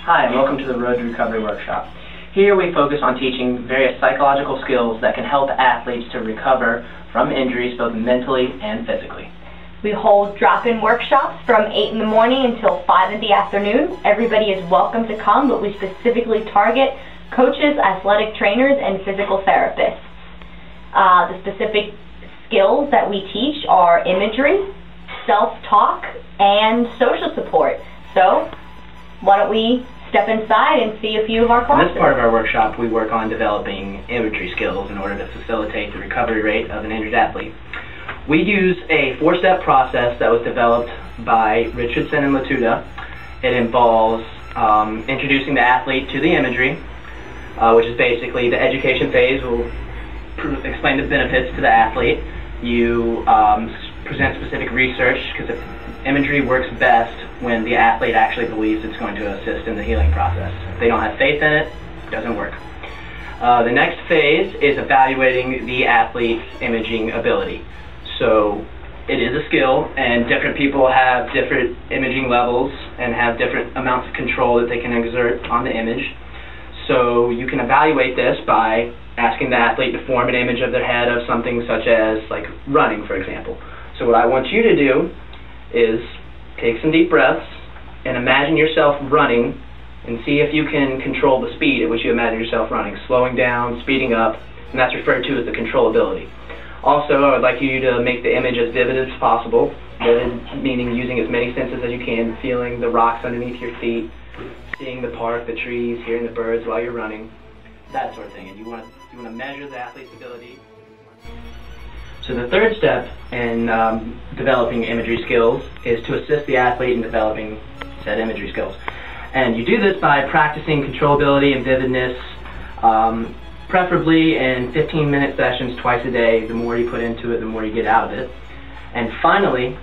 Hi, and welcome to the Road to Recovery Workshop. Here we focus on teaching various psychological skills that can help athletes to recover from injuries both mentally and physically. We hold drop-in workshops from 8 in the morning until 5 in the afternoon. Everybody is welcome to come, but we specifically target coaches, athletic trainers, and physical therapists. The specific skills that we teach are imagery, self-talk, and social support. So, why don't we step inside and see a few of our classes. In this part of our workshop, we work on developing imagery skills in order to facilitate the recovery rate of an injured athlete. We use a 4-step process that was developed by Richardson and Latuda. It involves introducing the athlete to the imagery, which is basically the education phase. Will explain the benefits to the athlete. You present specific research, because imagery works best when the athlete actually believes it's going to assist in the healing process. If they don't have faith in it, it doesn't work. The next phase is evaluating the athlete's imaging ability. So it is a skill, and different people have different imaging levels and have different amounts of control that they can exert on the image. So you can evaluate this by asking the athlete to form an image of their head of something such as like running, for example. So what I want you to do is take some deep breaths and imagine yourself running, and see if you can control the speed at which you imagine yourself running, slowing down, speeding up, and that's referred to as the controllability. Also, I would like you to make the image as vivid as possible, vivid meaning using as many senses as you can, feeling the rocks underneath your feet, seeing the park, the trees, hearing the birds while you're running, that sort of thing. And you want to measure the athlete's ability. So the third step in developing imagery skills is to assist the athlete in developing said imagery skills. And you do this by practicing controllability and vividness, preferably in 15-minute sessions twice a day. The more you put into it, the more you get out of it. And finally,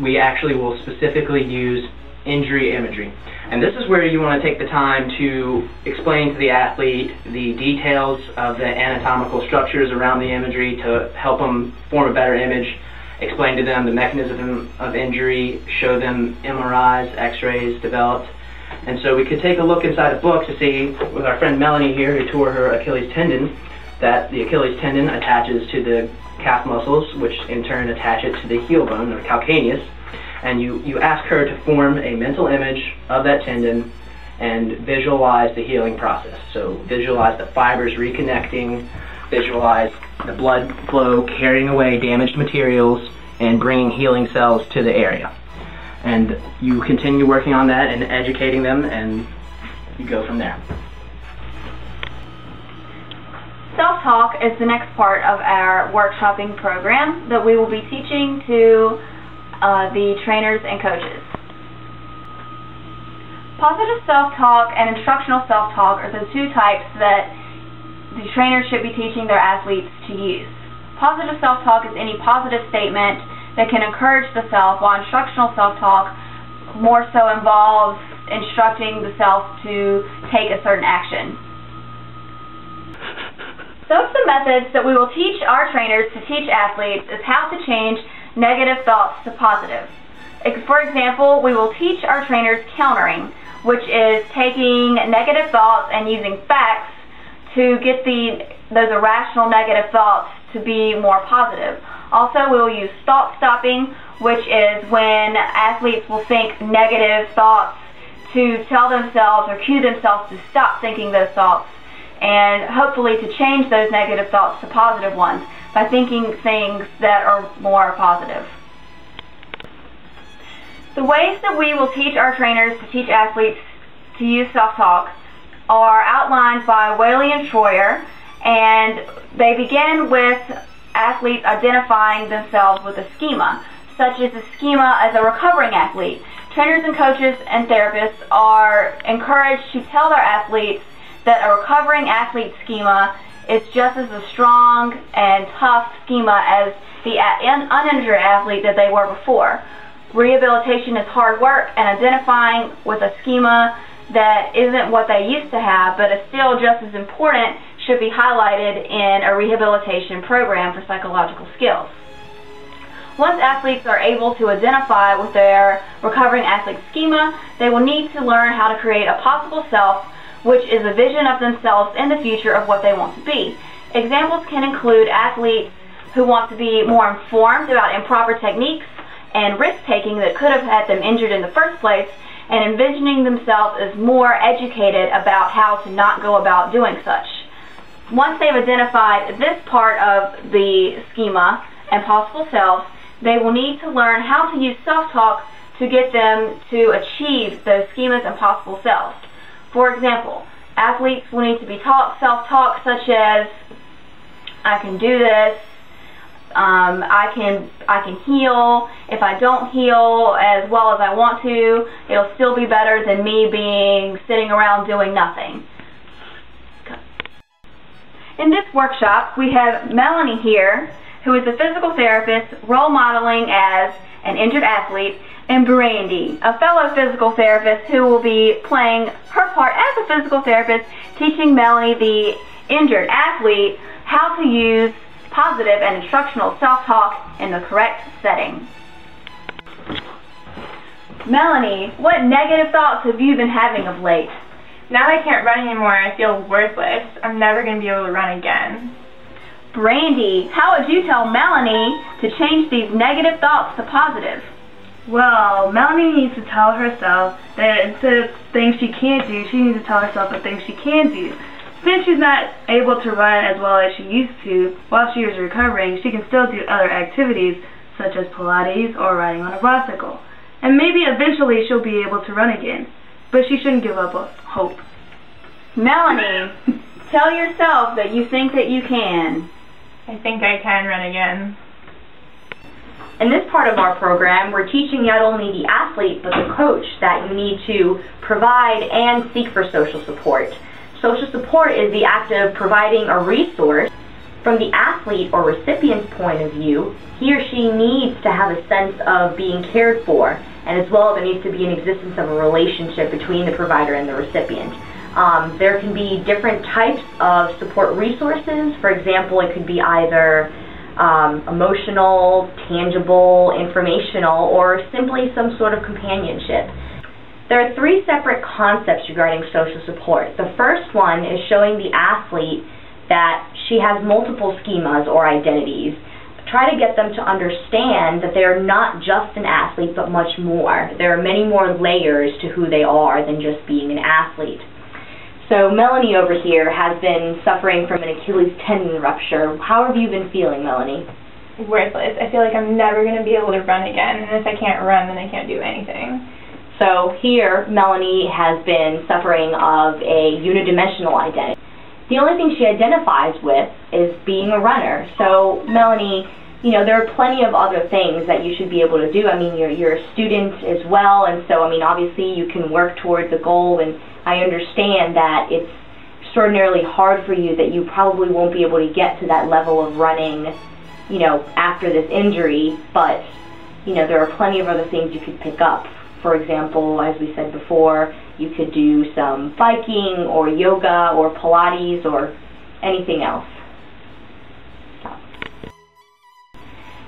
we actually will specifically use injury imagery. And this is where you want to take the time to explain to the athlete the details of the anatomical structures around the imagery to help them form a better image, explain to them the mechanism of injury, show them MRIs, x-rays developed. And so we could take a look inside a book to see, with our friend Melanie here who tore her Achilles tendon, that the Achilles tendon attaches to the calf muscles, which in turn attach it to the heel bone, or calcaneus. And you ask her to form a mental image of that tendon and visualize the healing process. So visualize the fibers reconnecting, visualize the blood flow carrying away damaged materials and bringing healing cells to the area. And you continue working on that and educating them, and you go from there. Self-talk is the next part of our workshopping program that we will be teaching to the trainers and coaches. Positive self-talk and instructional self-talk are the two types that the trainers should be teaching their athletes to use. Positive self-talk is any positive statement that can encourage the self, while instructional self-talk more so involves instructing the self to take a certain action. Some of the methods that we will teach our trainers to teach athletes is how to change negative thoughts to positive. For example, we will teach our trainers countering, which is taking negative thoughts and using facts to get those irrational negative thoughts to be more positive. Also, we will use thought stopping, which is when athletes will think negative thoughts to tell themselves or cue themselves to stop thinking those thoughts, and hopefully to change those negative thoughts to positive ones by thinking things that are more positive. The ways that we will teach our trainers to teach athletes to use self-talk are outlined by Whaley and Schroyer, and they begin with athletes identifying themselves with a schema, such as a schema as a recovering athlete. Trainers and coaches and therapists are encouraged to tell their athletes that a recovering athlete schema is just as a strong and tough schema as the uninjured athlete that they were before. Rehabilitation is hard work, and identifying with a schema that isn't what they used to have but is still just as important should be highlighted in a rehabilitation program for psychological skills. Once athletes are able to identify with their recovering athlete schema, they will need to learn how to create a possible self, which is a vision of themselves in the future of what they want to be. Examples can include athletes who want to be more informed about improper techniques and risk-taking that could have had them injured in the first place, and envisioning themselves as more educated about how to not go about doing such. Once they've identified this part of the schema and possible selves, they will need to learn how to use self-talk to get them to achieve those schemas and possible selves. For example, athletes will need to be taught self-talk such as, I can do this, I can heal. If I don't heal as well as I want to, it'll still be better than me sitting around doing nothing. In this workshop, we have Melanie here, who is a physical therapist role modeling as an injured athlete, and Brandy, a fellow physical therapist who will be playing her part as a physical therapist, teaching Melanie, the injured athlete, how to use positive and instructional self-talk in the correct setting. Melanie, what negative thoughts have you been having of late? Now that I can't run anymore, I feel worthless. I'm never going to be able to run again. Brandy, how would you tell Melanie to change these negative thoughts to positive? Well, Melanie needs to tell herself that instead of things she can't do, she needs to tell herself the things she can do. Since she's not able to run as well as she used to while she was recovering, she can still do other activities such as Pilates or riding on a bicycle. And maybe eventually she'll be able to run again, but she shouldn't give up hope. Melanie, tell yourself that you think that you can. I think I can run again. In this part of our program, we're teaching not only the athlete but the coach that you need to provide and seek for social support. Social support is the act of providing a resource. From the athlete or recipient's point of view, he or she needs to have a sense of being cared for, and as well there needs to be an existence of a relationship between the provider and the recipient. There can be different types of support resources. For example, it could be either emotional, tangible, informational, or simply some sort of companionship. There are three separate concepts regarding social support. The first one is showing the athlete that she has multiple schemas or identities. Try to get them to understand that they are not just an athlete, but much more. There are many more layers to who they are than just being an athlete. So Melanie over here has been suffering from an Achilles tendon rupture. How have you been feeling, Melanie? Worthless. I feel like I'm never going to be able to run again, and if I can't run, then I can't do anything. So here, Melanie has been suffering of a unidimensional identity. The only thing she identifies with is being a runner. So Melanie, you know, there are plenty of other things that you should be able to do. I mean, you're a student as well, and so, I mean, obviously you can work towards a goal, and I understand that it's extraordinarily hard for you, that you probably won't be able to get to that level of running, you know, after this injury, but, you know, there are plenty of other things you could pick up. For example, as we said before, you could do some biking or yoga or Pilates or anything else.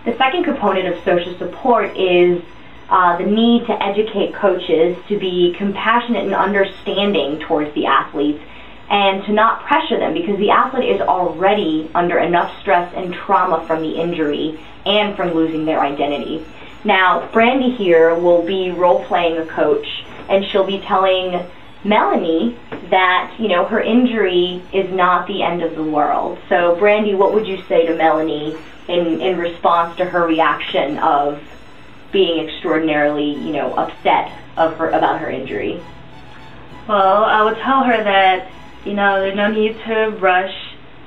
The second component of social support is the need to educate coaches to be compassionate and understanding towards the athletes and to not pressure them, because the athlete is already under enough stress and trauma from the injury and from losing their identity. Now, Brandy here will be role-playing a coach, and she'll be telling Melanie that, you know, her injury is not the end of the world. So, Brandy, what would you say to Melanie in response to her reaction of being extraordinarily, you know, upset about her injury? Well, I would tell her that, you know, there's no need to rush.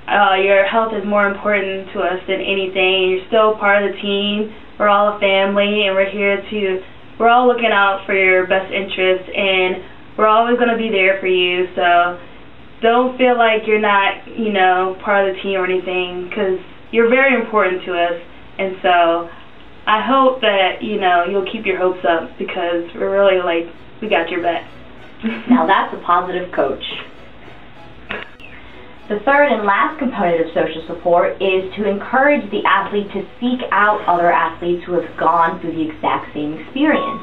Your health is more important to us than anything. You're still part of the team. We're all a family, and we're all looking out for your best interests, and we're always going to be there for you. So don't feel like you're not, you know, part of the team or anything, because you're very important to us. And so I hope that, you know, you'll keep your hopes up, because we're really, like, we got your back. Now that's a positive coach. The third and last component of social support is to encourage the athlete to seek out other athletes who have gone through the exact same experience.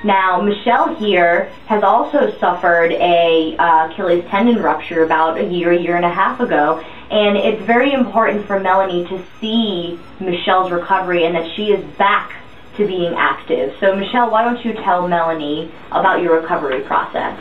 Now, Michelle here has also suffered a Achilles tendon rupture about a year and a half ago, and it's very important for Melanie to see Michelle's recovery and that she is back to being active. So Michelle, why don't you tell Melanie about your recovery process?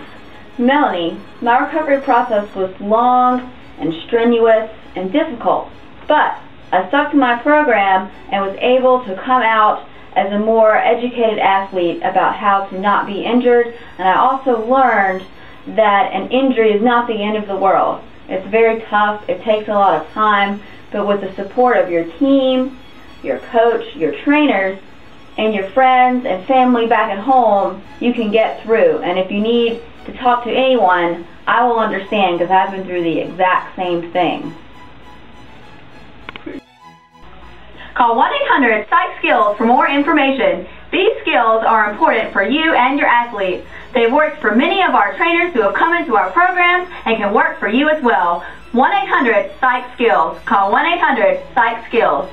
Melanie, my recovery process was long and strenuous and difficult, but I stuck to my program and was able to come out as a more educated athlete about how to not be injured, and I also learned that an injury is not the end of the world. It's very tough, it takes a lot of time, but with the support of your team, your coach, your trainers, and your friends and family back at home, you can get through. And if you need to talk to anyone, I will understand, because I've been through the exact same thing. Call 1-800-PSYCH-SKILLS for more information. These skills are important for you and your athletes. They've worked for many of our trainers who have come into our programs and can work for you as well. 1-800-PSYCH-SKILLS. Call 1-800-PSYCH-SKILLS.